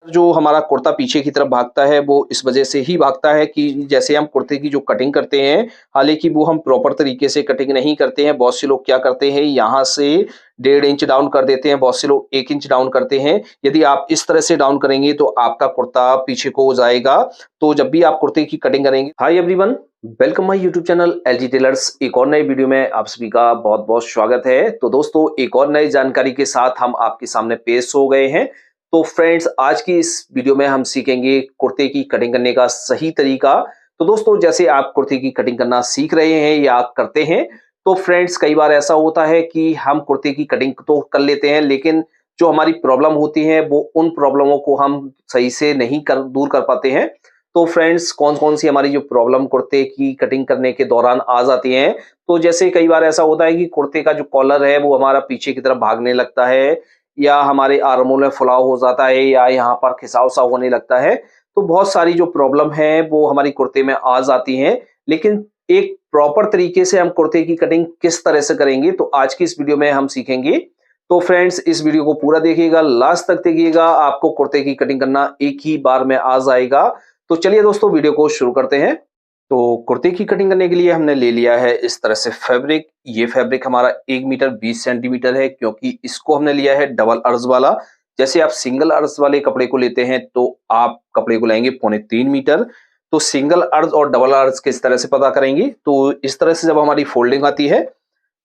जो हमारा कुर्ता पीछे की तरफ भागता है वो इस वजह से ही भागता है कि जैसे हम कुर्ते की जो कटिंग करते हैं, हालाँकि वो हम प्रॉपर तरीके से कटिंग नहीं करते हैं। बहुत से लोग क्या करते हैं, यहाँ से 1.5 इंच डाउन कर देते हैं, बहुत से लोग 1 इंच डाउन करते हैं। यदि आप इस तरह से डाउन करेंगे तो आपका कुर्ता पीछे को हो जाएगा। तो जब भी आप कुर्ते की कटिंग करेंगे, hi everyone, welcome my YouTube channel LG tailors. एक और नए वीडियो में आप सभी का बहुत-बहुत स्वागत है। तो दोस्तों, एक और नई जानकारी के साथ हम आपके सामने पेश हो गए हैं। तो फ्रेंड्स, आज की इस वीडियो में हम सीखेंगे कुर्ते की कटिंग करने का सही तरीका। तो दोस्तों, जैसे आप कुर्ते की कटिंग करना सीख रहे हैं या करते हैं, तो फ्रेंड्स कई बार ऐसा होता है कि हम कुर्ते की कटिंग तो कर लेते हैं, लेकिन जो हमारी प्रॉब्लम होती है वो उन प्रॉब्लमों को हम सही से नहीं कर दूर कर पाते हैं। तो फ्रेंड्स, कौन-कौन सी हमारी जो प्रॉब्लम कुर्ते की कटिंग करने के दौरान आ जाती हैं, तो जैसे कई बार ऐसा होता है कि कुर्ते का जो कॉलर है वो हमारा पीछे की तरफ भागने लगता है, या हमारे आर्मों में फुलाव हो जाता है, या यहाँ पर खिंचाव-सा होने लगता है। तो बहुत सारी जो प्रॉब्लम है वो हमारी कुर्ते में आ जाती हैं। लेकिन एक प्रॉपर तरीके से हम कुर्ते की कटिंग किस तरह से करेंगे, तो आज की इस वीडियो में हम सीखेंगे। तो फ्रेंड्स, इस वीडियो को पूरा देखिएगा, लास्ट तक देखिएगा, आपको कुर्ते की कटिंग करना एक ही बार में आ जाएगा। तो चलिए दोस्तों, वीडियो को शुरू करते हैं। तो कुर्ते की कटिंग करने के लिए हमने ले लिया है इस तरह से फैब्रिक। ये फैब्रिक हमारा 1 मीटर 20 सेंटीमीटर है, क्योंकि इसको हमने लिया है डबल अर्ज वाला। जैसे आप सिंगल अर्ज वाले कपड़े को लेते हैं तो आप कपड़े को लेंगे 3.25 मीटर। तो सिंगल अर्ज और डबल अर्ज किस तरह से पता करेंगे, तो इस तरह से जब हमारी फोल्डिंग आती है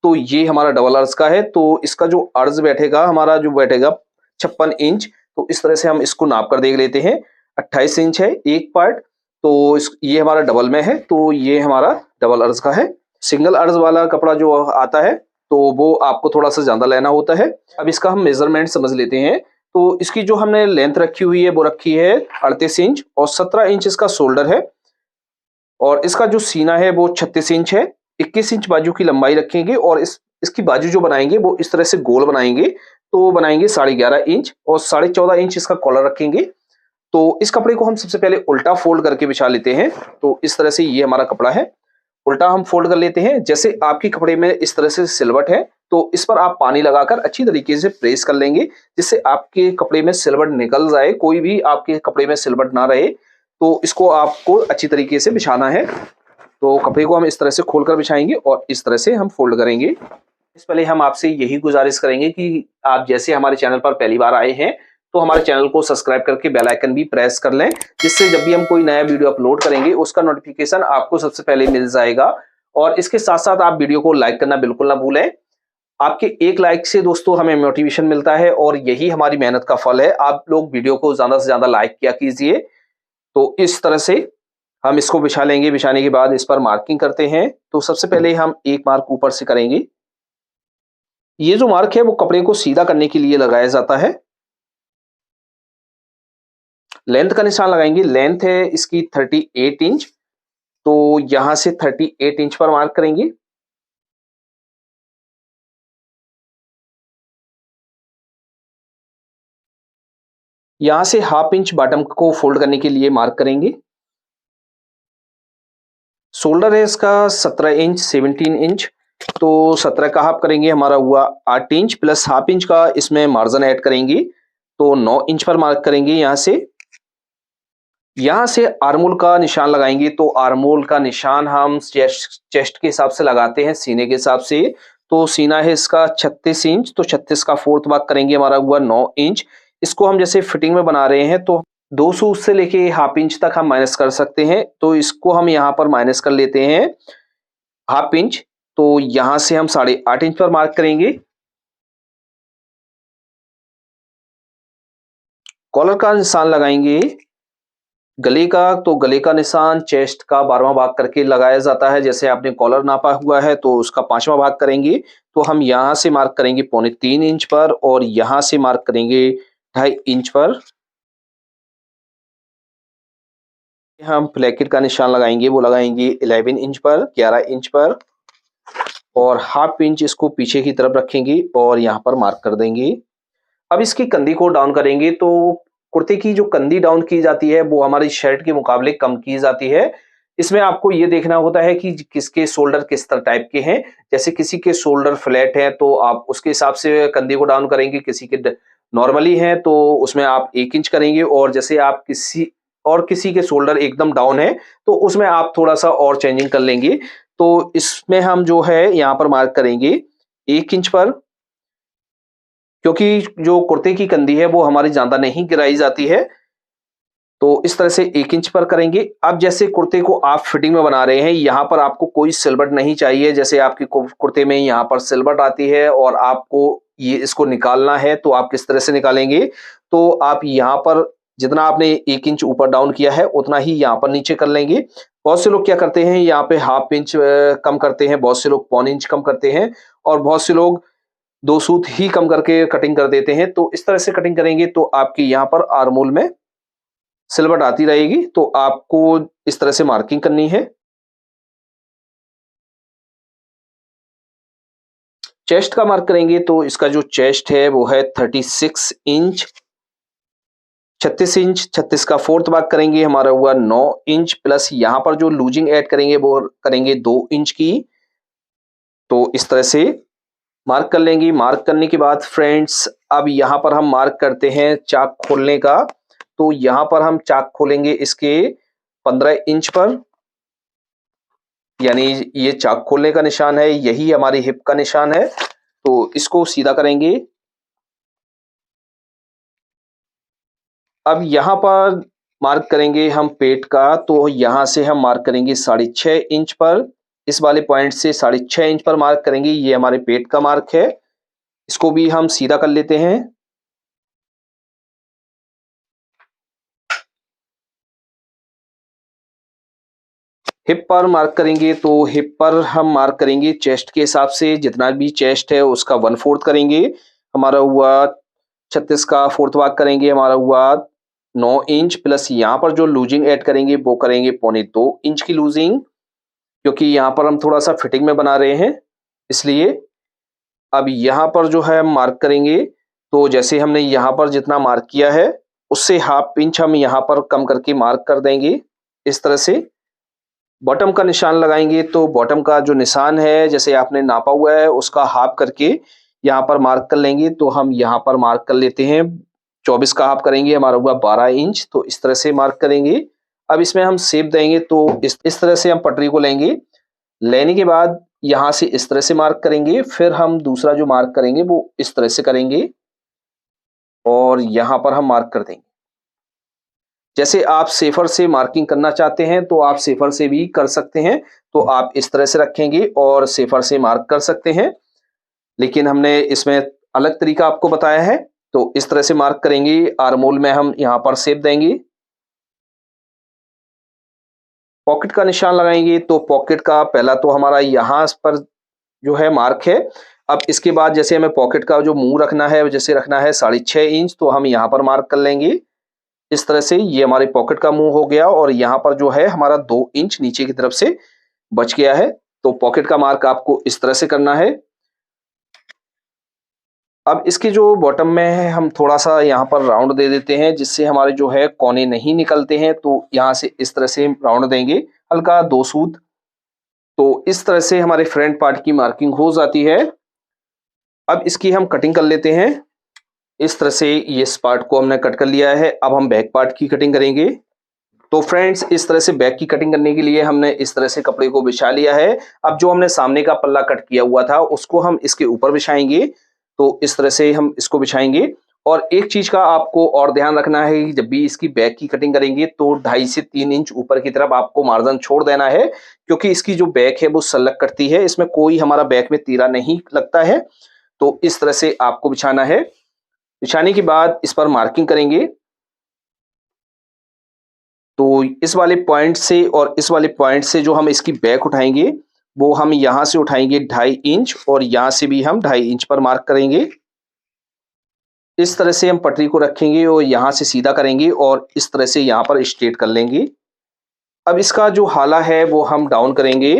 तो ये हमारा डबल अर्ज का है। तो इसका जो अर्ज बैठेगा, हमारा जो बैठेगा 56 इंच। तो इस तरह से हम इसको नाप कर देख लेते हैं। 28 इंच है एक पार्ट, तो ये हमारा डबल में है, तो ये हमारा डबल अर्ज का है। सिंगल अर्ज वाला कपड़ा जो आता है तो वो आपको थोड़ा सा ज्यादा लेना होता है। अब इसका हम मेजरमेंट समझ लेते हैं। तो इसकी जो हमने लेंथ रखी हुई है वो रखी है 38 इंच, और 17 इंच इसका शोल्डर है, और इसका जो सीना है वो 36 इंच है। 21 इंच बाजू की लंबाई रखेंगे, और इसकी बाजू जो बनाएंगे वो इस तरह से गोल बनाएंगे। तो बनाएंगे 11.5 इंच, और 14.5 इंच इसका कॉलर रखेंगे। तो इस कपड़े को हम सबसे पहले उल्टा फोल्ड करके बिछा लेते हैं। तो इस तरह से ये हमारा कपड़ा है, उल्टा हम फोल्ड कर लेते हैं। जैसे आपके कपड़े में इस तरह से सिलवट है, तो इस पर आप पानी लगाकर अच्छी तरीके से प्रेस कर लेंगे, जिससे आपके कपड़े में सिलवट निकल जाए, कोई भी आपके कपड़े में सिलवट ना रहे। तो इसको आपको अच्छी तरीके से बिछाना है। तो कपड़े को हम इस तरह से खोलकर बिछाएंगे और इस तरह से हम फोल्ड करेंगे। इससे पहले हम आपसे यही गुजारिश करेंगे कि आप जैसे हमारे चैनल पर पहली बार आए हैं तो हमारे चैनल को सब्सक्राइब करके बेल आइकन भी प्रेस कर लें, जिससे जब भी हम कोई नया वीडियो अपलोड करेंगे उसका नोटिफिकेशन आपको सबसे पहले मिल जाएगा। और इसके साथ साथ आप वीडियो को लाइक करना बिल्कुल ना भूलें। आपके एक लाइक से दोस्तों हमें मोटिवेशन मिलता है, और यही हमारी मेहनत का फल है। आप लोग वीडियो को ज्यादा से ज्यादा लाइक किया कीजिए। तो इस तरह से हम इसको बिछा लेंगे। बिछाने के बाद इस पर मार्किंग करते हैं। तो सबसे पहले हम एक मार्क ऊपर से करेंगे। ये जो मार्क है वो कपड़े को सीधा करने के लिए लगाया जाता है। लेंथ का निशान लगाएंगे। लेंथ है इसकी 38 इंच, तो यहां से 38 इंच पर मार्क करेंगे। यहां से हाफ इंच बॉटम को फोल्ड करने के लिए मार्क करेंगे। शोल्डर है इसका 17 इंच 17 इंच, तो 17 का हाफ करेंगे, हमारा हुआ 8 इंच, प्लस हाफ इंच का इसमें मार्जिन ऐड करेंगे, तो 9 इंच पर मार्क करेंगे। यहां से आर्मोल का निशान लगाएंगे। तो आर्मोल का निशान हम चेस्ट के हिसाब से लगाते हैं, सीने के हिसाब से। तो सीना है इसका 36 इंच, तो 36 का फोर्थ भाग करेंगे, हमारा हुआ 9 इंच। इसको हम जैसे फिटिंग में बना रहे हैं तो 2 सूत से लेके हाफ इंच तक हम माइनस कर सकते हैं। तो इसको हम यहाँ पर माइनस कर लेते हैं हाफ इंच। तो यहां से हम 8.5 इंच पर मार्क करेंगे। कॉलर का निशान लगाएंगे। गले का, तो गले का निशान चेस्ट का 12वां भाग करके लगाया जाता है। जैसे आपने कॉलर नापा हुआ है तो उसका 5वां भाग करेंगे। तो हम यहां से मार्क करेंगे 3.25 इंच पर, और यहां से मार्क करेंगे 2.5 इंच पर। हम प्लेकेट का निशान लगाएंगे, वो लगाएंगे 11 इंच पर, 11 इंच पर, और हाफ इंच इसको पीछे की तरफ रखेंगे और यहाँ पर मार्क कर देंगे। अब इसकी कंधी को डाउन करेंगे। तो कुर्ते की जो कंधी डाउन की जाती है वो हमारी शर्ट के मुकाबले कम की जाती है। इसमें आपको ये देखना होता है कि किसके शोल्डर किस तरह टाइप के हैं। जैसे किसी के शोल्डर फ्लैट हैं तो आप उसके हिसाब से कंधी को डाउन करेंगे, किसी के नॉर्मली हैं तो उसमें आप 1 इंच करेंगे, और जैसे आप किसी के शोल्डर एकदम डाउन है तो उसमें आप थोड़ा-सा और चेंजिंग कर लेंगे। तो इसमें हम जो है यहाँ पर मार्क करेंगे 1 इंच पर, क्योंकि जो कुर्ते की कंदी है वो हमारी ज़्यादा नहीं गिराई जाती है। तो इस तरह से 1 इंच पर करेंगे। अब जैसे कुर्ते को आप फिटिंग में बना रहे हैं, यहाँ पर आपको कोई सिलवट नहीं चाहिए। जैसे आपकी कुर्ते में यहाँ पर सिलवट आती है और आपको ये इसको निकालना है, तो आप किस तरह से निकालेंगे? तो आप यहाँ पर जितना आपने 1 इंच ऊपर डाउन किया है, उतना ही यहाँ पर नीचे कर लेंगे। बहुत से लोग क्या करते हैं, यहाँ पे हाफ इंच कम करते हैं, बहुत से लोग पौन इंच कम करते हैं, और बहुत से लोग 2 सूत ही कम करके कटिंग कर देते हैं। तो इस तरह से कटिंग करेंगे तो आपकी यहाँ पर आर्म होल में सिलवट आती रहेगी। तो आपको इस तरह से मार्किंग करनी है। चेस्ट का मार्क करेंगे तो इसका जो चेस्ट है वो है 36 इंच। 36 इंच, 36 का फोर्थ भाग करेंगे, हमारा हुआ 9 इंच, प्लस यहाँ पर जो लूजिंग ऐड करेंगे वो करेंगे 2 इंच की। तो इस तरह से मार्क कर लेंगे। मार्क करने के बाद फ्रेंड्स, अब यहाँ पर हम मार्क करते हैं चाक खोलने का। तो यहाँ पर हम चाक खोलेंगे इसके 15 इंच पर, यानी ये चाक खोलने का निशान है, यही हमारी हिप का निशान है। तो इसको सीधा करेंगे। अब यहाँ पर मार्क करेंगे हम पेट का, तो यहाँ से हम मार्क करेंगे 6.5 इंच पर। इस वाले पॉइंट से 6.5 इंच पर मार्क करेंगे, ये हमारे पेट का मार्क है। इसको भी हम सीधा कर लेते हैं। हिप पर मार्क करेंगे तो हिप पर हम मार्क करेंगे चेस्ट के हिसाब से, जितना भी चेस्ट है उसका 1/4 करेंगे। हमारा हुआ 36 का फोर्थ भाग करेंगे, हमारा हुआ 9 इंच, प्लस यहाँ पर जो लूजिंग ऐड करेंगे वो करेंगे 1.25 इंच की लूजिंग, क्योंकि यहाँ पर हम थोड़ा सा फिटिंग में बना रहे हैं इसलिए। अब यहाँ पर जो है हम मार्क करेंगे, तो जैसे हमने यहाँ पर जितना मार्क किया है उससे हाफ इंच हम यहाँ पर कम करके मार्क कर देंगे इस तरह से। बॉटम का निशान लगाएंगे तो बॉटम का जो निशान है, जैसे आपने नापा हुआ है उसका हाफ करके यहाँ पर मार्क कर लेंगे। तो हम यहाँ पर मार्क कर लेते हैं, 24 का हाफ करेंगे, हमारा हुआ 12 इंच। तो इस तरह से मार्क करेंगे। अब इसमें हम शेप देंगे, तो इस तरह से हम पटरी को लेंगे। लेने के बाद यहाँ से इस तरह से मार्क करेंगे, फिर हम दूसरा जो मार्क करेंगे वो इस तरह से करेंगे, और यहाँ पर हम मार्क कर देंगे। जैसे आप सेफर से मार्किंग करना चाहते हैं तो आप सेफर से भी कर सकते हैं। तो आप इस तरह से रखेंगे और सेफर से मार्क कर सकते हैं, लेकिन हमने इसमें अलग तरीका आपको बताया है। तो इस तरह से मार्क करेंगे। आर्म होल में हम यहाँ पर शेप देंगे। पॉकेट का निशान लगाएंगे, तो पॉकेट का पहला तो हमारा यहाँ पर जो है मार्क है। अब इसके बाद जैसे हमें पॉकेट का जो मुंह रखना है, जैसे रखना है 6.5 इंच, तो हम यहाँ पर मार्क कर लेंगे इस तरह से। ये हमारे पॉकेट का मुंह हो गया, और यहाँ पर जो है हमारा 2 इंच नीचे की तरफ से बच गया है। तो पॉकेट का मार्क आपको इस तरह से करना है। अब इसके जो बॉटम में है, हम थोड़ा सा यहाँ पर राउंड दे देते हैं, जिससे हमारे जो है कोने नहीं निकलते हैं। तो यहाँ से इस तरह से राउंड देंगे, हल्का 2 सूत। तो इस तरह से हमारे फ्रंट पार्ट की मार्किंग हो जाती है। अब इसकी हम कटिंग कर लेते हैं। इस तरह से ये इस पार्ट को हमने कट कर लिया है। अब हम बैक पार्ट की कटिंग करेंगे। तो फ्रेंड्स, इस तरह से बैक की कटिंग करने के लिए हमने इस तरह से कपड़े को बिछा लिया है। अब जो हमने सामने का पल्ला कट किया हुआ था उसको हम इसके ऊपर बिछाएंगे। तो इस तरह से हम इसको बिछाएंगे। और एक चीज का आपको और ध्यान रखना है कि जब भी इसकी बैक की कटिंग करेंगे तो 2.5 से 3 इंच ऊपर की तरफ आपको मार्जिन छोड़ देना है, क्योंकि इसकी जो बैक है वो सल्लक कटती है, इसमें कोई हमारा बैक में तीरा नहीं लगता है। तो इस तरह से आपको बिछाना है। बिछाने के बाद इस पर मार्किंग करेंगे। तो इस वाले पॉइंट से और इस वाले पॉइंट से जो हम इसकी बैक उठाएंगे वो हम यहाँ से उठाएंगे 2.5 इंच, और यहाँ से भी हम 2.5 इंच पर मार्क करेंगे। इस तरह से हम पटरी को रखेंगे और यहाँ से सीधा करेंगे, और इस तरह से यहाँ पर स्ट्रेट कर लेंगे। अब इसका जो हाला है वो हम डाउन करेंगे।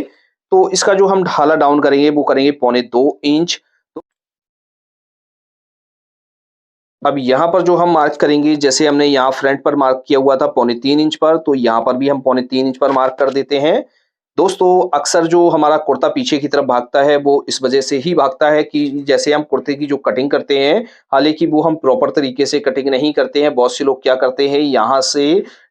तो इसका जो हम हाला डाउन करेंगे वो करेंगे 1.25 इंच। अब यहाँ पर जो हम मार्क करेंगे, जैसे हमने यहाँ फ्रंट पर मार्क किया हुआ था 3.25 इंच पर, तो यहाँ पर भी हम 3.25 इंच पर मार्क कर देते हैं। दोस्तों अक्सर जो हमारा कुर्ता पीछे की तरफ भागता है वो इस वजह से ही भागता है कि जैसे हम कुर्ते की जो कटिंग करते हैं, हालांकि वो हम प्रॉपर तरीके से कटिंग नहीं करते हैं। बहुत से लोग क्या करते हैं, यहाँ से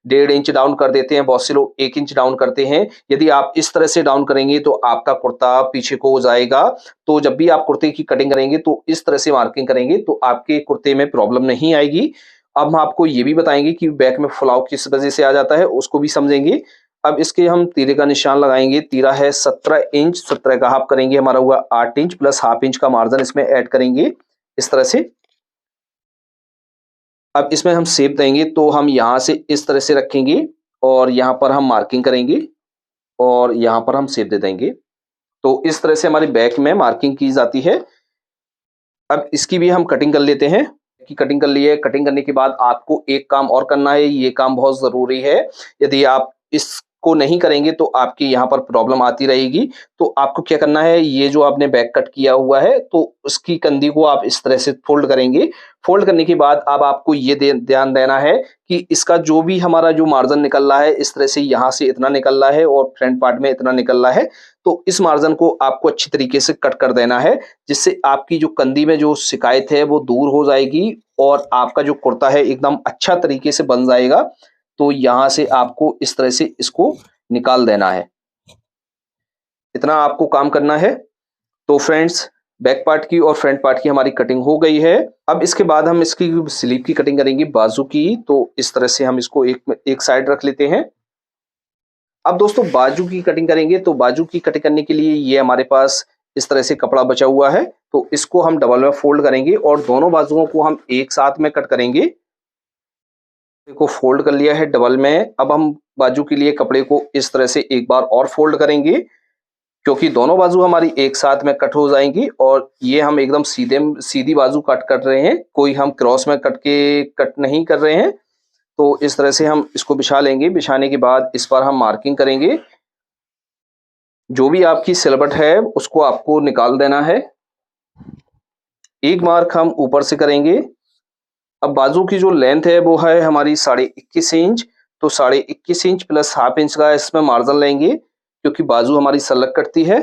1.5 इंच डाउन कर देते हैं, बहुत से लोग 1 इंच डाउन करते हैं। यदि आप इस तरह से डाउन करेंगे तो आपका कुर्ता पीछे को हो जाएगा। तो जब भी आप कुर्ते की कटिंग करेंगे तो इस तरह से मार्किंग करेंगे तो आपके कुर्ते में प्रॉब्लम नहीं आएगी। अब हम आपको ये भी बताएंगे कि बैक में फुलाव किस वजह से आ जाता है, उसको भी समझेंगे। अब इसके हम तीरे का निशान लगाएंगे। तीरा है 17 इंच, 17 का हाफ करेंगे, हमारा हुआ 8 इंच प्लस हाफ इंच का मार्जिन इसमें ऐड करेंगे इस तरह से। अब इसमें हम शेप देंगे तो हम यहाँ से इस तरह से रखेंगे और यहाँ पर हम मार्किंग करेंगे और यहाँ पर हम शेप दे देंगे। तो इस तरह से हमारी बैक में मार्किंग की जाती है। अब इसकी भी हम कटिंग कर लेते हैं। की कटिंग कर ली है। कटिंग करने के बाद आपको एक काम और करना है, ये काम बहुत ज़रूरी है। यदि आप इसको नहीं करेंगे तो आपकी यहाँ पर प्रॉब्लम आती रहेगी। तो आपको क्या करना है, ये जो आपने बैक कट किया हुआ है तो उसकी कंधी को आप इस तरह से फ़ोल्ड करेंगे। फ़ोल्ड करने के बाद अब आपको ये ध्यान देना है कि इसका जो भी हमारा जो मार्जिन निकल रहा है, इस तरह से यहाँ से इतना निकल रहा है और फ्रंट पार्ट में इतना निकल रहा है। तो इस मार्जिन को आपको अच्छी तरीके से कट कर देना है, जिससे आपकी जो कंधी में जो शिकायत है वो दूर हो जाएगी और आपका जो कुर्ता है एकदम अच्छा तरीके से बन जाएगा। तो यहाँ से आपको इस तरह से इसको निकाल देना है। इतना आपको काम करना है। तो फ्रेंड्स, बैक पार्ट की और फ्रंट पार्ट की हमारी कटिंग हो गई है। अब इसके बाद हम इसकी स्लीव की कटिंग करेंगे, बाजू की। तो इस तरह से हम इसको एक साइड रख लेते हैं। अब दोस्तों बाजू की कटिंग करेंगे। तो बाजू की कटिंग करने के लिए ये हमारे पास इस तरह से कपड़ा बचा हुआ है। तो इसको हम डबल में फोल्ड करेंगे और दोनों बाजुओं को हम एक साथ में कट करेंगे। को फोल्ड कर लिया है डबल में। अब हम बाजू के लिए कपड़े को इस तरह से एक बार और फोल्ड करेंगे, क्योंकि दोनों बाजू हमारी एक साथ में कट हो जाएंगी और ये हम एकदम सीधी बाजू कट कर रहे हैं, कोई हम क्रॉस में कट नहीं कर रहे हैं। तो इस तरह से हम इसको बिछा लेंगे। बिछाने के बाद इस पर हम मार्किंग करेंगे। जो भी आपकी सिलवट है उसको आपको निकाल देना है। एक मार्क हम ऊपर से करेंगे। अब बाजू की जो लेंथ है वो है हमारी 21.5 इंच। तो 21.5 इंच प्लस हाफ इंच का इसमें मार्जिन लेंगे, क्योंकि बाजू हमारी सलग कटती है,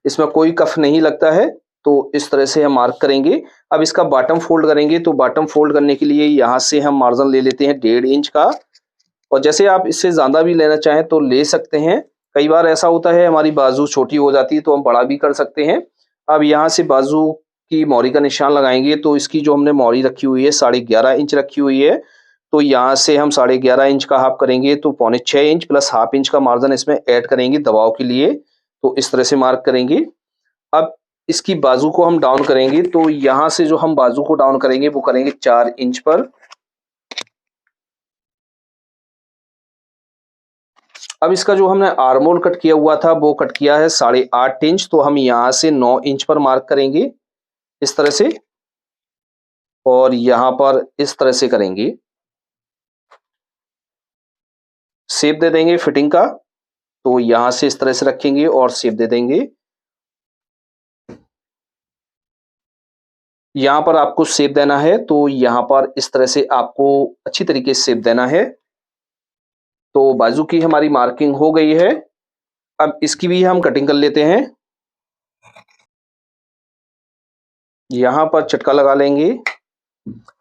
इसमें कोई कफ नहीं लगता है। तो इस तरह से हम मार्क करेंगे। अब इसका बॉटम फोल्ड करेंगे। तो बॉटम फोल्ड करने के लिए यहाँ से हम मार्जिन ले लेते हैं 1.5 इंच का। और जैसे आप इससे ज़्यादा भी लेना चाहें तो ले सकते हैं। कई बार ऐसा होता है हमारी बाजू छोटी हो जाती है तो हम बड़ा भी कर सकते हैं। अब यहाँ से बाजू की मोरी का निशान लगाएंगे। तो इसकी जो हमने मोरी रखी हुई है 11.5 इंच रखी हुई है। तो यहाँ से हम 11.5 इंच का हाफ करेंगे तो 6.25 इंच प्लस हाफ इंच का मार्जिन इसमें ऐड करेंगे दबाव के लिए। तो इस तरह से मार्क करेंगे। अब इसकी बाजू को हम डाउन करेंगे। तो यहाँ से जो हम बाजू को डाउन करेंगे वो करेंगे 4 इंच पर। अब इसका जो हमने आर्मोल कट किया हुआ था वो कट किया है 8.5 इंच। तो हम यहाँ से 9 इंच पर मार्क करेंगे इस तरह से, और यहाँ पर इस तरह से करेंगे। शेप दे देंगे फिटिंग का। तो यहाँ से इस तरह से रखेंगे और शेप दे देंगे। यहाँ पर आपको शेप देना है। तो यहाँ पर इस तरह से आपको अच्छी तरीके से शेप देना है। तो बाजू की हमारी मार्किंग हो गई है। अब इसकी भी हम कटिंग कर लेते हैं। यहाँ पर चटका लगा लेंगे।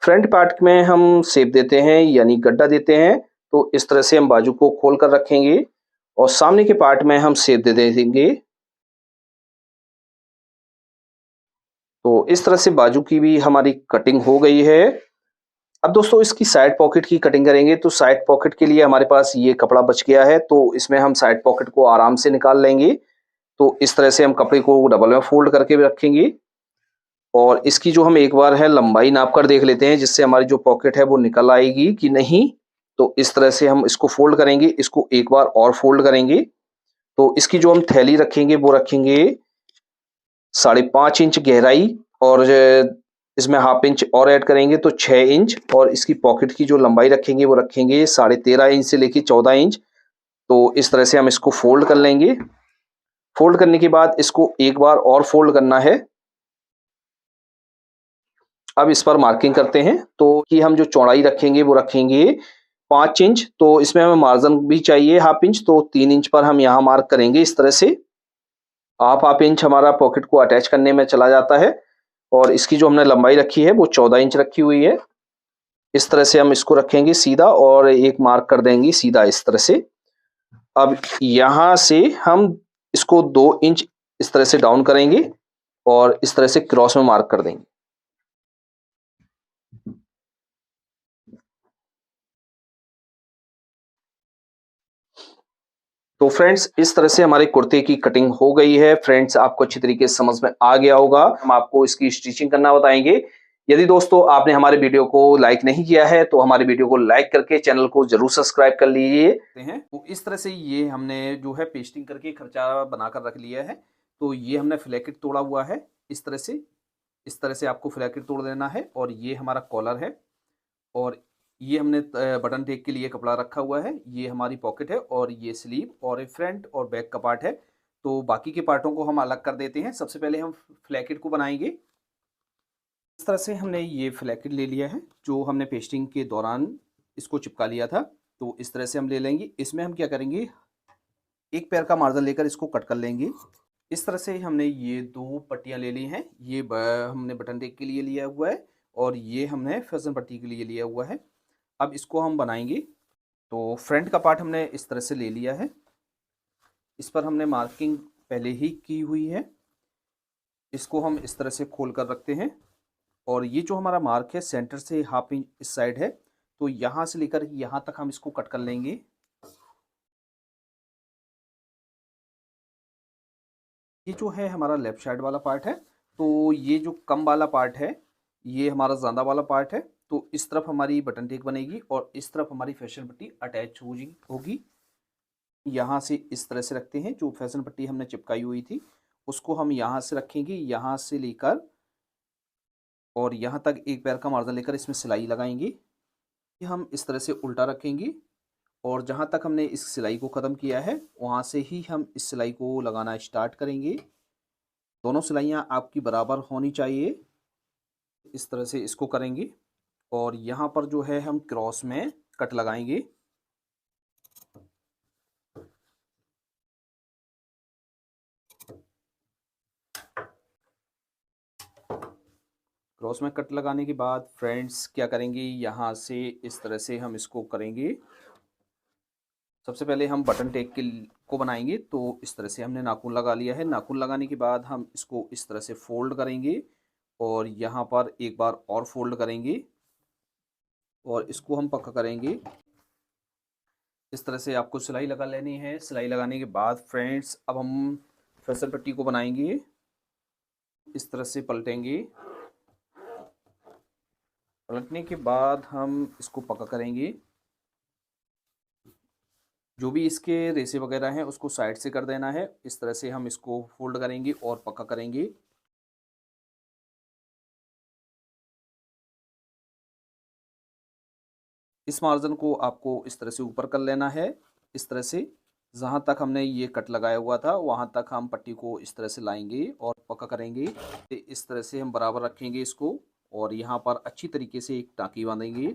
फ्रंट पार्ट में हम शेप देते हैं, यानी गड्ढा देते हैं। तो इस तरह से हम बाजू को खोल कर रखेंगे और सामने के पार्ट में हम शेप दे देंगे। तो इस तरह से बाजू की भी हमारी कटिंग हो गई है। अब दोस्तों इसकी साइड पॉकेट की कटिंग करेंगे। तो साइड पॉकेट के लिए हमारे पास ये कपड़ा बच गया है। तो इसमें हम साइड पॉकेट को आराम से निकाल लेंगे। तो इस तरह से हम कपड़े को डबल में फोल्ड करके भी रखेंगे और इसकी जो हम एक बार है लंबाई नाप कर देख लेते हैं, जिससे हमारी जो पॉकेट है वो निकल आएगी कि नहीं। तो इस तरह से हम इसको फोल्ड करेंगे, इसको एक बार और फोल्ड करेंगे। तो इसकी जो हम थैली रखेंगे वो रखेंगे 5.5 इंच गहराई और इसमें हाफ इंच और ऐड करेंगे तो 6 इंच। और इसकी पॉकेट की जो लंबाई रखेंगे वो रखेंगे 13.5 इंच से लेके 14 इंच। तो इस तरह से हम इसको फोल्ड कर लेंगे। फोल्ड करने के बाद इसको एक बार और फोल्ड करना है। अब इस पर मार्किंग करते हैं। तो कि हम जो चौड़ाई रखेंगे वो रखेंगे 5 इंच, तो इसमें हमें मार्जिन भी चाहिए हाफ इंच, तो 3 इंच पर हम यहाँ मार्क करेंगे इस तरह से। हाफ इंच हमारा पॉकेट को अटैच करने में चला जाता है और इसकी जो हमने लंबाई रखी है वो 14 इंच रखी हुई है। इस तरह से हम इसको रखेंगे सीधा और एक मार्क कर देंगे सीधा इस तरह से। अब यहाँ से हम इसको 2 इंच इस तरह से डाउन करेंगे और इस तरह से क्रॉस में मार्क कर देंगे। तो फ्रेंड्स इस तरह से हमारे कुर्ते की कटिंग हो गई है। फ्रेंड्स आपको अच्छी तरीके से समझ में आ गया होगा। हम आपको इसकी स्टिचिंग करना बताएंगे। यदि दोस्तों आपने हमारे वीडियो को लाइक नहीं किया है तो हमारे वीडियो को लाइक करके चैनल को जरूर सब्सक्राइब कर लीजिए। तो इस तरह से ये हमने जो है पेस्टिंग करके खर्चा बनाकर रख लिया है। तो ये हमने फ्लैकेट तोड़ा हुआ है इस तरह से आपको फ्लैकेट तोड़ देना है। और ये हमारा कॉलर है और ये हमने बटन टेक के लिए कपड़ा रखा हुआ है। ये हमारी पॉकेट है और ये स्लीव और फ्रंट और बैक का पार्ट है। तो बाकी के पार्टों को हम अलग कर देते हैं। सबसे पहले हम फ्लैकेट को बनाएंगे। इस तरह से हमने ये फ्लैकेट ले लिया है जो हमने पेस्टिंग के दौरान इसको चिपका लिया था। तो इस तरह से हम ले लेंगे। इसमें हम क्या करेंगे, एक पैर का मार्जिन लेकर इसको कट कर लेंगे। इस तरह से हमने ये 2 पट्टियाँ ले ली हैं। ये हमने बटन टेक के लिए लिया हुआ है और ये हमने फैशन पट्टी के लिए लिया हुआ है। अब इसको हम बनाएंगे। तो फ्रंट का पार्ट हमने इस तरह से ले लिया है। इस पर हमने मार्किंग पहले ही की हुई है। इसको हम इस तरह से खोल कर रखते हैं और ये जो हमारा मार्क है सेंटर से हाफ इंच इस साइड है। तो यहाँ से लेकर यहाँ तक हम इसको कट कर लेंगे। ये जो है हमारा लेफ्ट साइड वाला पार्ट है। तो ये जो कम वाला पार्ट है ये हमारा ज़्यादा वाला पार्ट है। तो इस तरफ हमारी बटन टेक बनेगी और इस तरफ हमारी फैशन पट्टी अटैच होगी। यहाँ से इस तरह से रखते हैं। जो फैशन पट्टी हमने चिपकाई हुई थी उसको हम यहाँ से रखेंगे, यहाँ से लेकर और यहाँ तक एक पैर का मार्जिन लेकर इसमें सिलाई लगाएंगे। ये हम इस तरह से उल्टा रखेंगे और जहाँ तक हमने इस सिलाई को ख़त्म किया है वहाँ से ही हम इस सिलाई को लगाना स्टार्ट करेंगे। दोनों सिलाइयाँ आपकी बराबर होनी चाहिए। इस तरह से इसको करेंगे और यहाँ पर जो है हम क्रॉस में कट लगाएंगे। क्रॉस में कट लगाने के बाद फ्रेंड्स क्या करेंगे, यहाँ से इस तरह से हम इसको करेंगे। सबसे पहले हम बटन टेक को बनाएंगे। तो इस तरह से हमने नाखून लगा लिया है। नाखून लगाने के बाद हम इसको इस तरह से फोल्ड करेंगे और यहाँ पर एक बार और फोल्ड करेंगे और इसको हम पक्का करेंगे। इस तरह से आपको सिलाई लगा लेनी है। सिलाई लगाने के बाद फ्रेंड्स अब हम फैशन पट्टी को बनाएंगे। इस तरह से पलटेंगे। पलटने के बाद हम इसको पक्का करेंगे। जो भी इसके रेसे वगैरह हैं उसको साइड से कर देना है। इस तरह से हम इसको फोल्ड करेंगे और पक्का करेंगे। इस मार्जिन को आपको इस तरह से ऊपर कर लेना है। इस तरह से जहाँ तक हमने ये कट लगाया हुआ था वहाँ तक हम पट्टी को इस तरह से लाएंगे और पक्का करेंगे। तो इस तरह से हम बराबर रखेंगे इसको और यहाँ पर अच्छी तरीके से एक टाँकी बांधेंगे।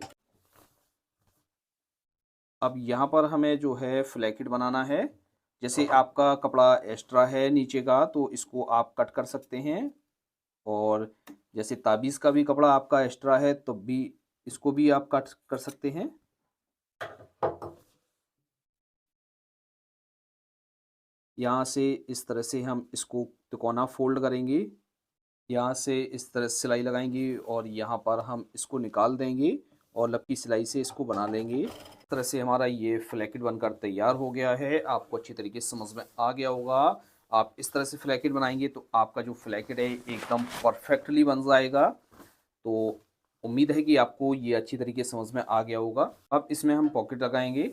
अब यहाँ पर हमें जो है फ्लैकेट बनाना है। जैसे आपका कपड़ा एक्स्ट्रा है नीचे का तो इसको आप कट कर सकते हैं और जैसे ताबीज़ का भी कपड़ा आपका एक्स्ट्रा है तो भी इसको भी आप कट कर सकते हैं। यहाँ से इस तरह से हम इसको तिकोना फोल्ड करेंगे। यहाँ से इस तरह सिलाई लगाएंगे और यहाँ पर हम इसको निकाल देंगे और लपकी सिलाई से इसको बना लेंगे। इस तरह से हमारा ये फ्लैकेट बनकर तैयार हो गया है। आपको अच्छी तरीके से समझ में आ गया होगा। आप इस तरह से फ्लैकेट बनाएंगे तो आपका जो फ्लैकेट है एकदम परफेक्टली बन जाएगा। तो उम्मीद है कि आपको ये अच्छी तरीके से समझ में आ गया होगा। अब इसमें हम पॉकेट लगाएंगे।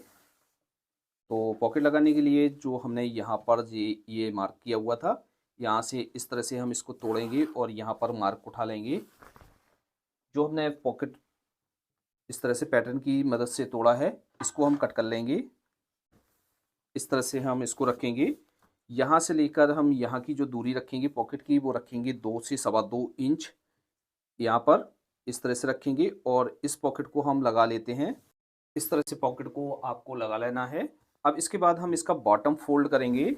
तो पॉकेट लगाने के लिए जो हमने यहाँ पर ये मार्क किया हुआ था यहाँ से इस तरह से हम इसको तोड़ेंगे और यहाँ पर मार्क उठा लेंगे। जो हमने पॉकेट इस तरह से पैटर्न की मदद से तोड़ा है इसको हम कट कर लेंगे। इस तरह से हम इसको रखेंगे। यहाँ से लेकर हम यहाँ की जो दूरी रखेंगे पॉकेट की वो रखेंगे 2 से 2.25 इंच। यहाँ पर इस तरह से रखेंगे और इस पॉकेट को हम लगा लेते हैं। इस तरह से पॉकेट को आपको लगा लेना है। अब इसके बाद हम इसका बॉटम फोल्ड करेंगे।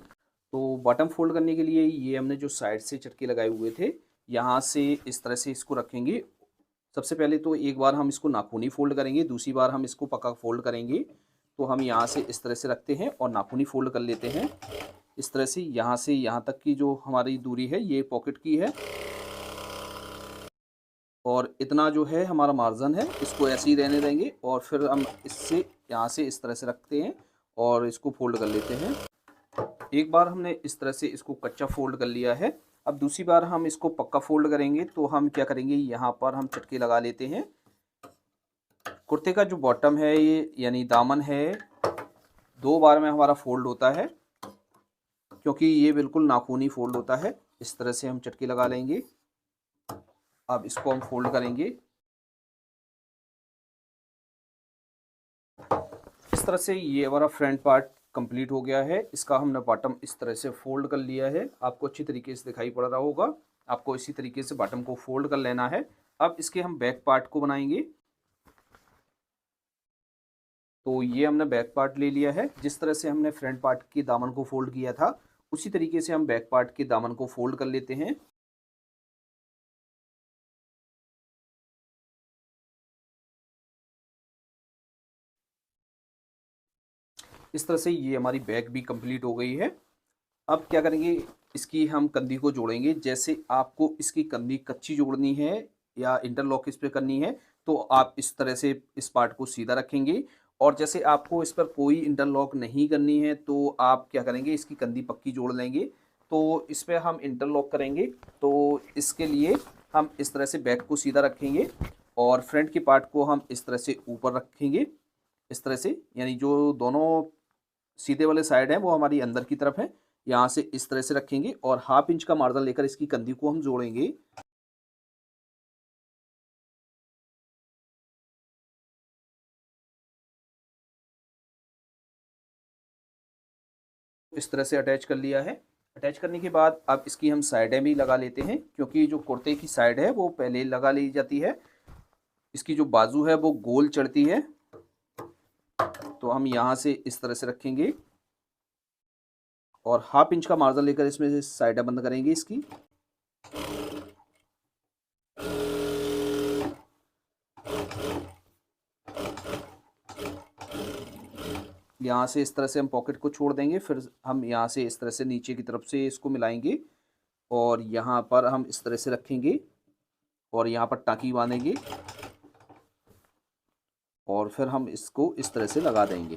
तो बॉटम फोल्ड करने के लिए ये हमने जो साइड से चटके लगाए हुए थे, यहाँ से इस तरह से इसको रखेंगे। सबसे पहले तो एक बार हम इसको नाखूनी फोल्ड करेंगे, दूसरी बार हम इसको पक्का फोल्ड करेंगे। तो हम यहाँ से इस तरह से रखते हैं और नाखूनी फोल्ड कर लेते हैं। इस तरह से यहाँ तक की जो हमारी दूरी है ये पॉकेट की है, और इतना जो है हमारा मार्जिन है इसको ऐसे ही रहने देंगे। और फिर हम इससे यहाँ से इस तरह से रखते हैं और इसको फोल्ड कर लेते हैं। एक बार हमने इस तरह से इसको कच्चा फोल्ड कर लिया है। अब दूसरी बार हम इसको पक्का फोल्ड करेंगे। तो हम क्या करेंगे, यहाँ पर हम चटके लगा लेते हैं। कुर्ते का जो बॉटम है ये यानी दामन है, 2 बार में हमारा फोल्ड होता है, क्योंकि ये बिल्कुल नाखूनी फोल्ड होता है। इस तरह से हम चटके लगा लेंगे। अब इसको हम फोल्ड करेंगे। इस तरह से ये हमारा फ्रंट पार्ट कंप्लीट हो गया है। इसका हमने बॉटम इस तरह से फोल्ड कर लिया है। आपको अच्छी तरीके से दिखाई पड़ रहा होगा। आपको इसी तरीके से बॉटम को फोल्ड कर लेना है। अब इसके हम बैक पार्ट को बनाएंगे। तो ये हमने बैक पार्ट ले लिया है। जिस तरह से हमने फ्रंट पार्ट के दामन को फोल्ड किया था, उसी तरीके से हम बैक पार्ट के दामन को फोल्ड कर लेते हैं। इस तरह से ये हमारी बैक भी कंप्लीट हो गई है। अब क्या करेंगे, इसकी हम कंधी को जोड़ेंगे। जैसे आपको इसकी कंधी कच्ची जोड़नी है या इंटरलॉक इस पे करनी है, तो आप इस तरह से इस पार्ट को सीधा रखेंगे। और जैसे आपको इस पर कोई इंटरलॉक नहीं करनी है, तो आप क्या करेंगे, इसकी कंधी पक्की जोड़ लेंगे। तो इस पर हम इंटरलॉक करेंगे। तो इसके लिए हम इस तरह से बैक को सीधा रखेंगे और फ्रंट के पार्ट को हम इस तरह से ऊपर रखेंगे। इस तरह से, यानी जो दोनों सीधे वाले साइड है वो हमारी अंदर की तरफ है। यहाँ से इस तरह से रखेंगे और 1/2 इंच का मार्जिन लेकर इसकी कंधी को हम जोड़ेंगे। इस तरह से अटैच कर लिया है। अटैच करने के बाद अब इसकी हम साइडें भी लगा लेते हैं, क्योंकि जो कुर्ते की साइड है वो पहले लगा ली जाती है। इसकी जो बाजू है वो गोल चढ़ती है। तो हम यहाँ से इस तरह से रखेंगे और 1/2 इंच का मार्जिन लेकर इसमें से साइडें बंद करेंगे इसकी। यहाँ से इस तरह से हम पॉकेट को छोड़ देंगे। फिर हम यहाँ से इस तरह से नीचे की तरफ से इसको मिलाएंगे और यहाँ पर हम इस तरह से रखेंगे और यहाँ पर टाँकी बांधेंगे और फिर हम इसको इस तरह से लगा देंगे।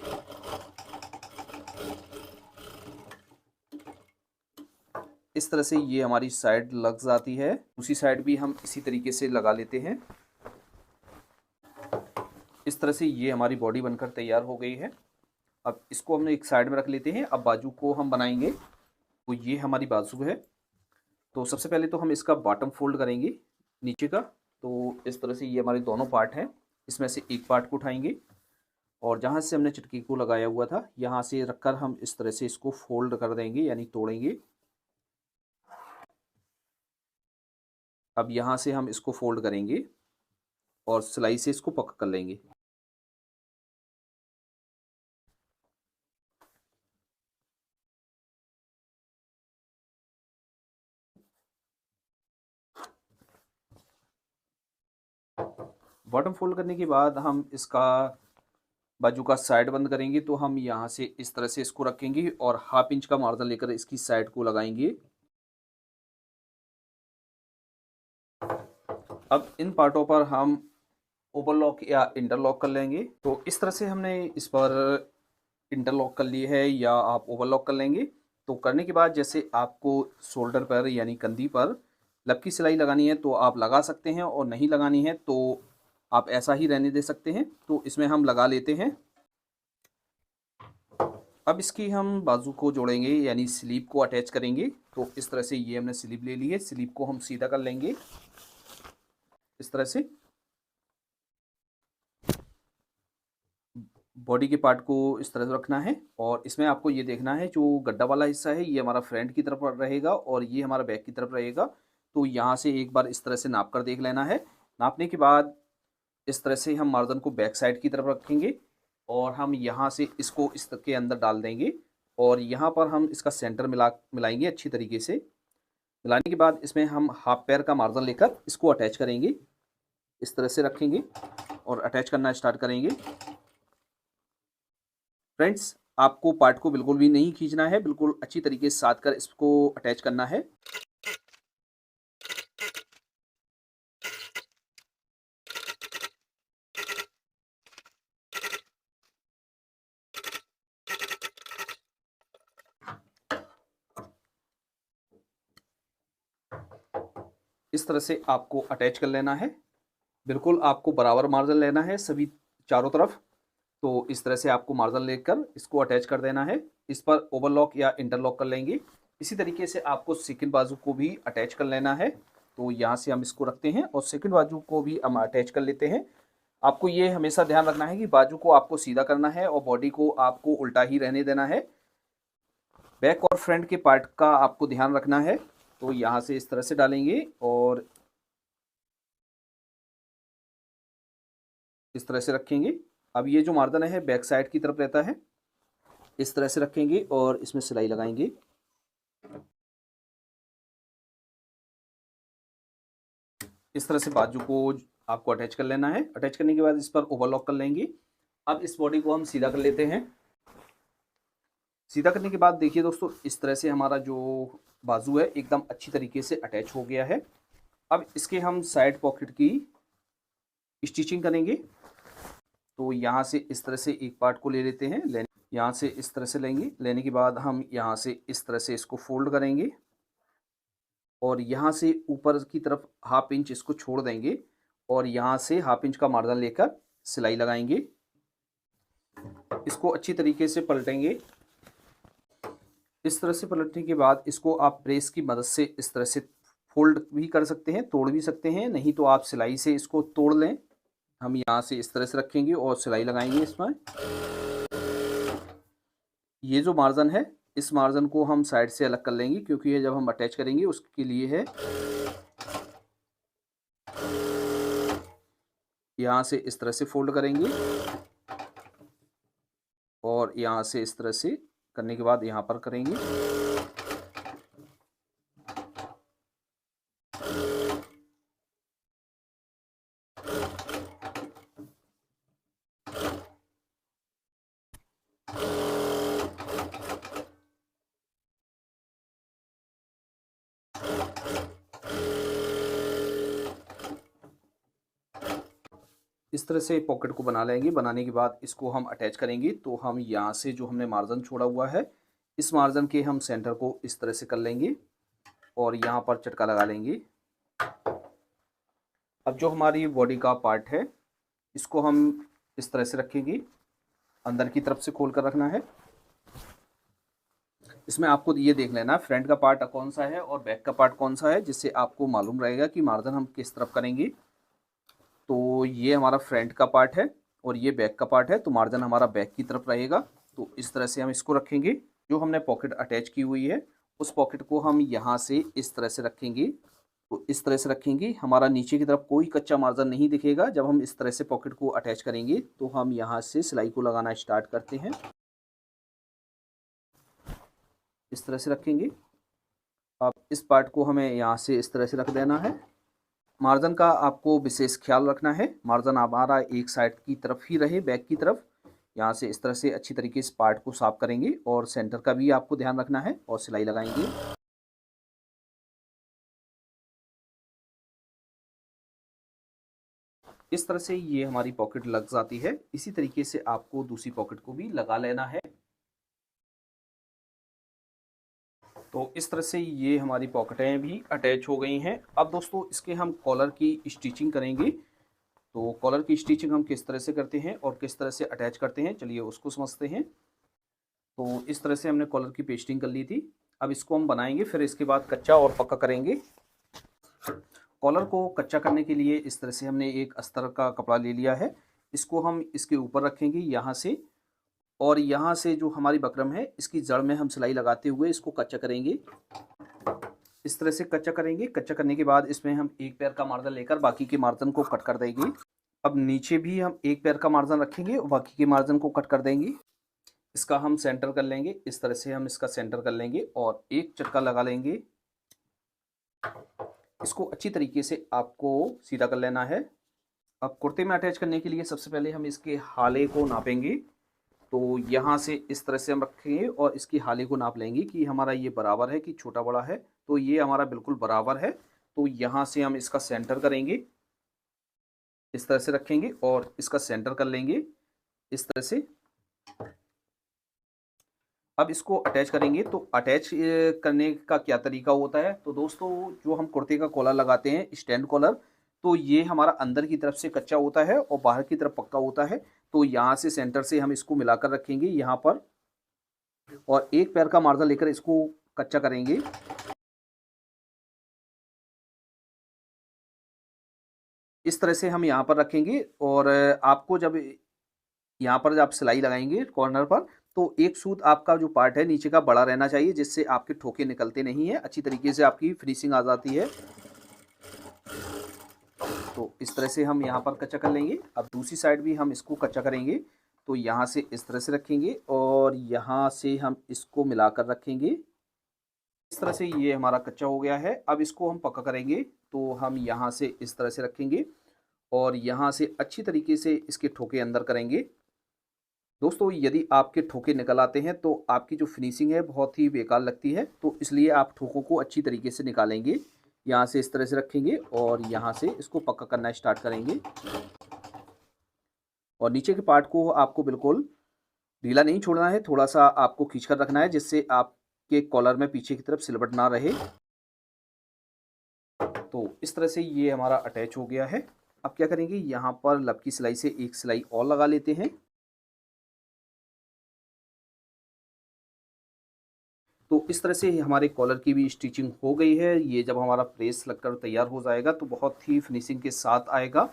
इस तरह से ये हमारी साइड लग जाती है। दूसरी साइड भी हम इसी तरीके से लगा लेते हैं। इस तरह से ये हमारी बॉडी बनकर तैयार हो गई है। अब इसको हमने एक साइड में रख लेते हैं। अब बाजू को हम बनाएंगे। तो ये हमारी बाजू है। तो सबसे पहले तो हम इसका बॉटम फोल्ड करेंगे नीचे का। तो इस तरह से ये हमारे दोनों पार्ट हैं। इसमें से एक पार्ट को उठाएंगे और जहाँ से हमने चटकी को लगाया हुआ था, यहाँ से रखकर हम इस तरह से इसको फोल्ड कर देंगे, यानी तोड़ेंगे। अब यहाँ से हम इसको फोल्ड करेंगे और सिलाई से इसको पक्का कर लेंगे। बॉटम फोल्ड करने के बाद हम इसका बाजू का साइड बंद करेंगे। तो हम यहाँ से इस तरह से इसको रखेंगे और 1/2 इंच का मार्जिन लेकर इसकी साइड को लगाएंगे। अब इन पार्टों पर हम ओवरलॉक या इंटरलॉक कर लेंगे। तो इस तरह से हमने इस पर इंटरलॉक कर ली है या आप ओवरलॉक कर लेंगे। तो करने के बाद जैसे आपको शोल्डर पर यानी कंधी पर लपकी सिलाई लगानी है तो आप लगा सकते हैं, और नहीं लगानी है तो आप ऐसा ही रहने दे सकते हैं। तो इसमें हम लगा लेते हैं। अब इसकी हम बाजू को जोड़ेंगे, यानी स्लीव को अटैच करेंगे। तो इस तरह से ये हमने स्लीव ले ली है। स्लीव को हम सीधा कर लेंगे इस तरह से। बॉडी के पार्ट को इस तरह से रखना है और इसमें आपको ये देखना है जो गड्ढा वाला हिस्सा है ये हमारा फ्रंट की तरफ रहेगा और ये हमारा बैक की तरफ रहेगा। तो यहाँ से एक बार इस तरह से नाप कर देख लेना है। नापने के बाद इस तरह से हम मार्जिन को बैक साइड की तरफ रखेंगे और हम यहाँ से इसको इस के अंदर डाल देंगे और यहाँ पर हम इसका सेंटर मिलाएंगे अच्छी तरीके से। मिलाने के बाद इसमें हम हाफ पैर का मार्जिन लेकर इसको अटैच करेंगे, इस तरह से रखेंगे और अटैच करना स्टार्ट करेंगे। फ्रेंड्स, आपको पार्ट को बिल्कुल भी नहीं खींचना है, बिल्कुल अच्छी तरीके से साध कर इसको अटैच करना है। इस तरह से आपको अटैच कर लेना है। बिल्कुल आपको बराबर मार्जिन लेना है सभी चारों तरफ। तो इस तरह से आपको मार्जिन लेकर इसको अटैच कर देना है। इस पर ओवरलॉक या इंटरलॉक कर लेंगे। इसी तरीके से आपको सेकंड बाजू को भी अटैच कर लेना है। तो यहाँ से हम इसको रखते हैं और सेकंड बाजू को भी हम अटैच कर लेते हैं। आपको ये हमेशा ध्यान रखना है कि बाजू को आपको सीधा करना है और बॉडी को आपको उल्टा ही रहने देना है। बैक और फ्रंट के पार्ट का आपको ध्यान रखना है। तो यहाँ से इस तरह से डालेंगे और इस तरह से रखेंगे। अब ये जो मार्जिन है बैक साइड की तरफ रहता है, इस तरह से रखेंगे और इसमें सिलाई लगाएंगे। इस तरह से बाजू को आपको अटैच कर लेना है। अटैच करने के बाद इस पर ओवरलॉक कर लेंगे। अब इस बॉडी को हम सीधा कर लेते हैं। सीधा करने के बाद देखिए दोस्तों, इस तरह से हमारा जो बाजू है एकदम अच्छी तरीके से अटैच हो गया है। अब इसके हम साइड पॉकेट की स्टिचिंग करेंगे। तो यहाँ से इस तरह से एक पार्ट को ले लेते हैं, यहाँ से इस तरह से लेंगे। लेने के बाद हम यहाँ से इस तरह से इसको फोल्ड करेंगे और यहाँ से ऊपर की तरफ हाफ इंच इसको छोड़ देंगे और यहाँ से हाफ इंच का मार्जिन लेकर सिलाई लगाएंगे। इसको अच्छी तरीके से पलटेंगे। इस तरह से पलटने के बाद इसको आप प्रेस की मदद से इस तरह से फोल्ड भी कर सकते हैं, तोड़ भी सकते हैं, नहीं तो आप सिलाई से इसको तोड़ लें। हम यहाँ से इस तरह से रखेंगे और सिलाई लगाएंगे इसमें। ये जो मार्जिन है इस मार्जिन को हम साइड से अलग कर लेंगे क्योंकि ये जब हम अटैच करेंगे उसके लिए है। यहाँ से इस तरह से फोल्ड करेंगे और यहाँ से इस तरह से करने के बाद यहाँ पर करेंगे। इस तरह से पॉकेट को बना लेंगे। बनाने के बाद इसको हम अटैच करेंगे। तो हम यहाँ से जो हमने मार्जिन छोड़ा हुआ है इस मार्जिन के हम सेंटर को इस तरह से कर लेंगे और यहाँ पर चटका लगा लेंगे। अब जो हमारी बॉडी का पार्ट है इसको हम इस तरह से रखेंगे, अंदर की तरफ से खोल कर रखना है। इसमें आपको ये देख लेना फ्रंट का पार्ट कौन सा है और बैक का पार्ट कौन सा है, जिससे आपको मालूम रहेगा कि मार्जिन हम किस तरफ करेंगे। तो ये हमारा फ्रंट का पार्ट है और ये बैक का पार्ट है, तो मार्जिन हमारा बैक की तरफ रहेगा। तो इस तरह से हम इसको रखेंगे। जो हमने पॉकेट अटैच की हुई है उस पॉकेट को हम यहाँ से इस तरह से रखेंगे। तो इस तरह से रखेंगे, हमारा नीचे की तरफ कोई कच्चा मार्जिन नहीं दिखेगा। जब हम इस तरह से पॉकेट को अटैच करेंगे तो हम यहाँ से सिलाई को लगाना स्टार्ट करते हैं। इस तरह से रखेंगे। अब इस पार्ट को हमें यहाँ से इस तरह से रख देना है। मार्जिन का आपको विशेष ख्याल रखना है, मार्जिन हमारा एक साइड की तरफ ही रहे, बैक की तरफ। यहाँ से इस तरह से अच्छी तरीके से पार्ट को साफ करेंगे और सेंटर का भी आपको ध्यान रखना है और सिलाई लगाएंगे। इस तरह से ये हमारी पॉकेट लग जाती है। इसी तरीके से आपको दूसरी पॉकेट को भी लगा लेना है। तो इस तरह से ये हमारी पॉकेटें भी अटैच हो गई हैं। अब दोस्तों इसके हम कॉलर की स्टिचिंग करेंगे। तो कॉलर की स्टिचिंग हम किस तरह से करते हैं और किस तरह से अटैच करते हैं, चलिए उसको समझते हैं। तो इस तरह से हमने कॉलर की पेस्टिंग कर ली थी। अब इसको हम बनाएंगे, फिर इसके बाद कच्चा और पक्का करेंगे। कॉलर को कच्चा करने के लिए इस तरह से हमने एक अस्तर का कपड़ा ले लिया है। इसको हम इसके ऊपर रखेंगे यहाँ से, और यहाँ से जो हमारी बकरम है इसकी जड़ में हम सिलाई लगाते हुए इसको कच्चा करेंगे। इस तरह से कच्चा करेंगे। कच्चा करने के बाद इसमें हम एक पैर का मार्जिन लेकर बाकी के मार्जिन को कट कर देंगे। अब नीचे भी हम एक पैर का मार्जिन रखेंगे और बाकी के मार्जिन को कट कर देंगे। इसका हम सेंटर कर लेंगे, इस तरह से हम इसका सेंटर कर लेंगे और एक चटका लगा लेंगे। इसको अच्छी तरीके से आपको सीधा कर लेना है। अब कुर्ते में अटैच करने के लिए सबसे पहले हम इसके हाले को नापेंगे। तो यहाँ से इस तरह से हम रखेंगे और इसकी हाले को नाप लेंगे कि हमारा ये बराबर है कि छोटा बड़ा है। तो ये हमारा बिल्कुल बराबर है। तो यहाँ से हम इसका सेंटर करेंगे, इस तरह से रखेंगे और इसका सेंटर कर लेंगे इस तरह से। अब इसको अटैच करेंगे। तो अटैच करने का क्या तरीका होता है, तो दोस्तों जो हम कुर्ते का कॉलर लगाते हैं स्टैंड कॉलर, तो ये हमारा अंदर की तरफ से कच्चा होता है और बाहर की तरफ पक्का होता है। तो यहाँ से सेंटर से हम इसको मिलाकर रखेंगे यहाँ पर और एक पैर का मार्जिन लेकर इसको कच्चा करेंगे। इस तरह से हम यहाँ पर रखेंगे और आपको जब यहाँ पर आप सिलाई लगाएंगे कॉर्नर पर, तो एक सूत आपका जो पार्ट है नीचे का बड़ा रहना चाहिए, जिससे आपके ठोके निकलते नहीं है, अच्छी तरीके से आपकी फिनिशिंग आ जाती है। तो इस तरह से हम यहाँ पर कच्चा कर लेंगे। अब दूसरी साइड भी हम इसको कच्चा करेंगे। तो यहाँ से इस तरह से रखेंगे और यहाँ से हम इसको मिलाकर रखेंगे। इस तरह से ये हमारा कच्चा हो गया है। अब इसको हम पक्का करेंगे। तो हम यहाँ से इस तरह से रखेंगे और यहाँ से अच्छी तरीके से इसके ठोके अंदर करेंगे। दोस्तों यदि आपके ठोके निकल आते हैं तो आपकी जो फिनिशिंग है बहुत ही बेकार लगती है, तो इसलिए आप ठोकों को अच्छी तरीके से निकालेंगे। यहाँ से इस तरह से रखेंगे और यहाँ से इसको पक्का करना स्टार्ट करेंगे। और नीचे के पार्ट को आपको बिल्कुल ढीला नहीं छोड़ना है, थोड़ा सा आपको खींचकर रखना है, जिससे आपके कॉलर में पीछे की तरफ सिलवट ना रहे। तो इस तरह से ये हमारा अटैच हो गया है। अब क्या करेंगे, यहाँ पर लब की सिलाई से एक सिलाई और लगा लेते हैं। तो इस तरह से हमारे कॉलर की भी स्टिचिंग हो गई है। ये जब हमारा प्रेस लगकर तैयार हो जाएगा तो बहुत ही फिनिशिंग के साथ आएगा।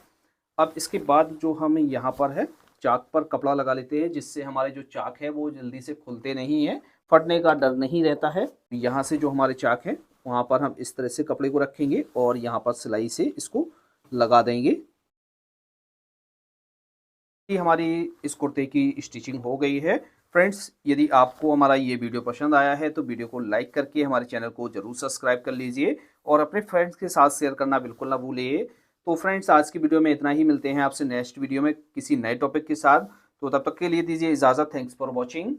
अब इसके बाद जो हम यहाँ पर है चाक पर कपड़ा लगा लेते हैं, जिससे हमारे जो चाक है वो जल्दी से खुलते नहीं हैं, फटने का डर नहीं रहता है। यहाँ से जो हमारे चाक है वहाँ पर हम इस तरह से कपड़े को रखेंगे और यहाँ पर सिलाई से इसको लगा देंगे। ये हमारी इस कुर्ते की स्टिचिंग हो गई है। फ्रेंड्स यदि आपको हमारा ये वीडियो पसंद आया है तो वीडियो को लाइक करके हमारे चैनल को ज़रूर सब्सक्राइब कर लीजिए और अपने फ्रेंड्स के साथ शेयर करना बिल्कुल ना भूलिए। तो फ्रेंड्स आज की वीडियो में इतना ही, मिलते हैं आपसे नेक्स्ट वीडियो में किसी नए टॉपिक के साथ। तो तब तक के लिए दीजिए इजाज़त। Thanks for watching.